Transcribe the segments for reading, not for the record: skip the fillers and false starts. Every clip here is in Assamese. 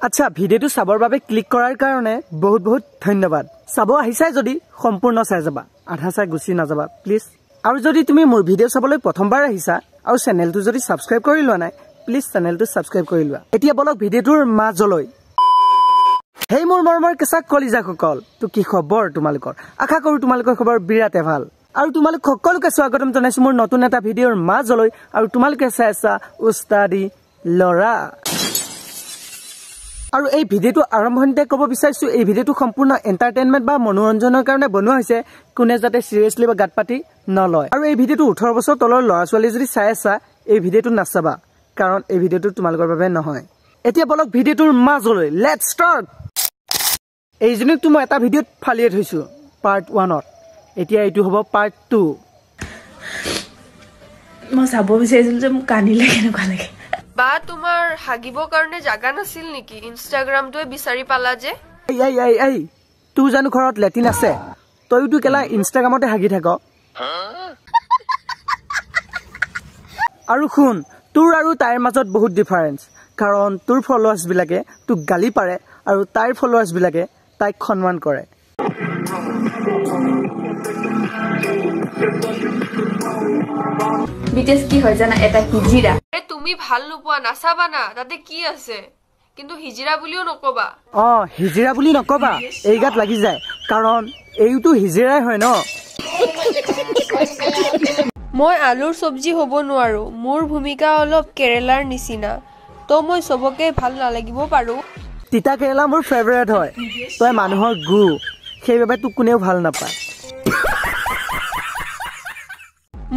আচ্ছা ভিডিওটো চাবৰ বাবে ক্লিক কৰাৰ কাৰণে বহুত বহুত ধন্যবাদ চাব আহিছাই যদি সম্পূৰ্ণ চাই যাবা আধা চাই গুছি না যাবা প্লিজ আৰু যদি তুমি মোৰ ভিডিও চাবলৈ প্ৰথমবাৰ আহিছা আৰু চেনেলটো যদি সাবস্ক্ৰাইব কৰি লোৱা নাই প্লিজ চেনেলটো সাবস্ক্ৰাইব কৰি লোৱা এতিয়া বলক ভিডিওটোৰ মাজলৈ হেই মোৰ মৰমৰ কেঁচা কলিজাসকল তো কি খবৰ তোমালোকৰ আশা কৰো তোমালোকৰ খবৰ বিৰাটে ভাল আৰু তোমালোক সকলোকে স্বাগতম জনাইছো মোৰ নতুন এটা ভিডিওৰ মাজলৈ আৰু তোমালোকে চাইছা উস্তাদি লৰা আৰু এই ভিডিওটো আৰম্ভণিতে ক'ব বিচাৰিছো এই ভিডিওটো সম্পূৰ্ণ এন্টাৰটেইনমেন্ট বা মনোৰঞ্জনৰ কাৰণে বনোৱা হৈছে কোনে যাতে সিৰিয়াসলি বা গাতপাতি নলয় আৰু এই ভিডিওটো 18 বছৰ তলৰ ল'ৰা ছোৱালী যদি চাই আছা এই ভিডিওটো নাচাবা কাৰণ এই ভিডিওটো তোমালোকৰ বাবে নহয় এতিয়া বলক ভিডিওটোৰ মাজলৈ লেটস ষ্টাৰ্ট এই জনিকটো মই এটা ভিডিওত ফালিয়ে থৈছো পাৰ্ট 1ত এতিয়া এইটো হ'ব পাৰ্ট 2 মই চাব বিচাৰিছিল যে মোক কানিলে কেনেকুৱা লাগে বা তোমাৰ হাগিব কাৰণে জাগা নাছিল নেকি ইনষ্টাগ্ৰামটোৱে বিচাৰি পালা যে এই তু জানো ঘৰত লেটিন আছে তইটো কেলা ইনষ্টাগ্ৰামতে হাগি থাক আৰু শুন তোৰ আৰু তাইৰ মাজত বহুত ডিফাৰেন্স কাৰণ তোৰ ফলোৱাৰ্ছ বিলাকে তোক গালি পাৰে আৰু তাইৰ ফলোৱাৰ্ছ বিলাকে তাইক সন্মান কৰে বিটেছ কি হয় জানা এটা হিজিৰা তুমি ভাল নোপোৱা নাচাবা না তাতে কি আছে কিন্তু হিজিৰা বুলিও নকবা হিজিৰা বুলি নকবা এই গাত লাগি যায় কাৰণ এইটো হিজিৰাই হয় ন মই আলুৰ সবজি হ'ব নোৱাৰো মোৰ ভূমিকা অলপ কেৰেলাৰ নিচিনা তো মই সবকে ভাল নালাগিব পাৰো তিতা কেৰেলা মোৰ ফেভাৰিট হয় তই মানুহৰ গু সেইবাবে তোক কোনেও ভাল নাপায়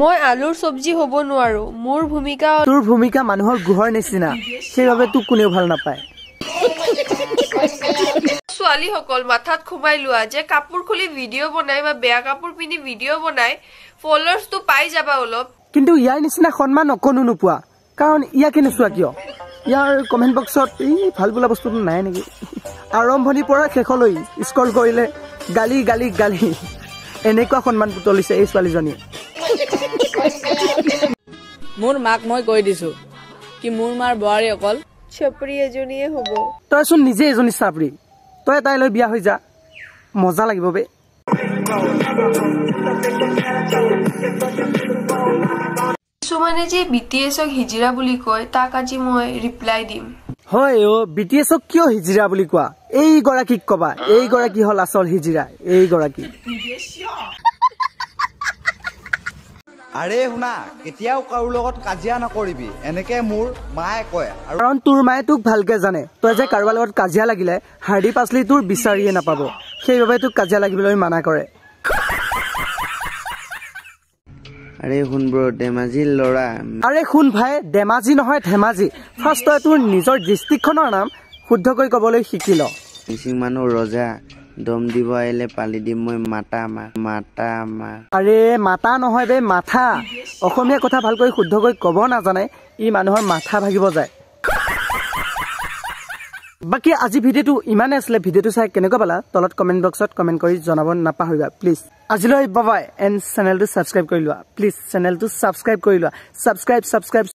মই আলুৰ সবজি হ'ব নোৱাৰো মোৰ ভূমিকা তোৰ ভূমিকা মানুহৰ গুহৰ নিচিনা সেইবাবে তোক কোনেও ভাল নাপায় ছোৱালী সকল মাথাত খুমাই লোৱা যে কাপোৰ খুলি ভিডিও বনাই বা বেয়া কাপোৰ পিনি ভিডিও বনাই ফলোৱাৰ্ছ তো পাই যাবা অলপ কিন্তু ইয়াৰ নিচিনা সন্মান অকনো নোপোৱা কাৰণ ইয়াকে নোচোৱা কিয় ইয়াৰ কমেন্ট বক্সত এই ভাল বোলা বস্তুটো নাই নেকি আৰম্ভণিৰ পৰা শেষলৈ স্ক্ৰল কৰিলে গালি গালি গালি এনেকুৱা সন্মান পুতলিছে এই ছোৱালীজনীয়ে মোৰ মাক মই কৈ দিছো কি মোৰ মাৰ বোৱাৰী অকল চপৰি এজনীয়ে হ'ব তইচোন নিজে এজনী চাপৰি তই তাইলৈ বিয়া হৈ যা মজা লাগিব বে কিছুমানে যে বিটিএছক হিজিৰা বুলি কয় তাক আজি মই ৰিপ্লাই দিম হয় বিটিএছক কিয় হিজিৰা বুলি কোৱা এই গৰাকীক কবা এই গৰাকী হল আচল হিজিৰা এই গৰাকী আৰে শুনা কেতিয়াও কাৰো লগত কাজিয়া নকৰিবি এনেকে মোৰ মায়ে কয় কাৰণ তোৰ মায়ে তোক ভালকে জানে তই যে কাৰোবাৰ লগত কাজিয়া লাগিলে হাৰ্ডি পাছলি তোৰ বিচাৰিয়ে নাপাব সেইবাবে তোক কাজিয়া লাগিবলৈ মানা কৰে আৰে শুন ব্ৰ ধেমাজি লৰা আৰে শুন ভাই ধেমাজি নহয় ধেমাজি ফাৰ্ষ্ট তই তোৰ নিজৰ ডিষ্ট্ৰিক্টখনৰ নাম শুদ্ধকৈ ক'বলৈ শিকি ল মিচিং মানুহ ৰজা দম দিব আহিলে পালি দিম মই মাতা মা আৰে মাতা নহয় বে মাথা অসমীয়া কথা ভালকৈ শুদ্ধকৈ ক'ব নাজানে ই মানুহৰ মাথা ভাগিব যায় বাকি আজি ভিডিওটো ইমানে আছিলে ভিডিওটো চাই কেনেকুৱা পালা তলত কমেন্ট বক্সত কমেন্ট কৰি জনাব নাপাহৰিবা প্লিজ আজিলৈ বাই বাই এণ্ড চেনেলটো সাবস্ক্ৰাইব কৰি লোৱা প্লিজ চেনেলটো সাবস্ক্ৰাইব কৰি লোৱা সাবস্ক্ৰাইব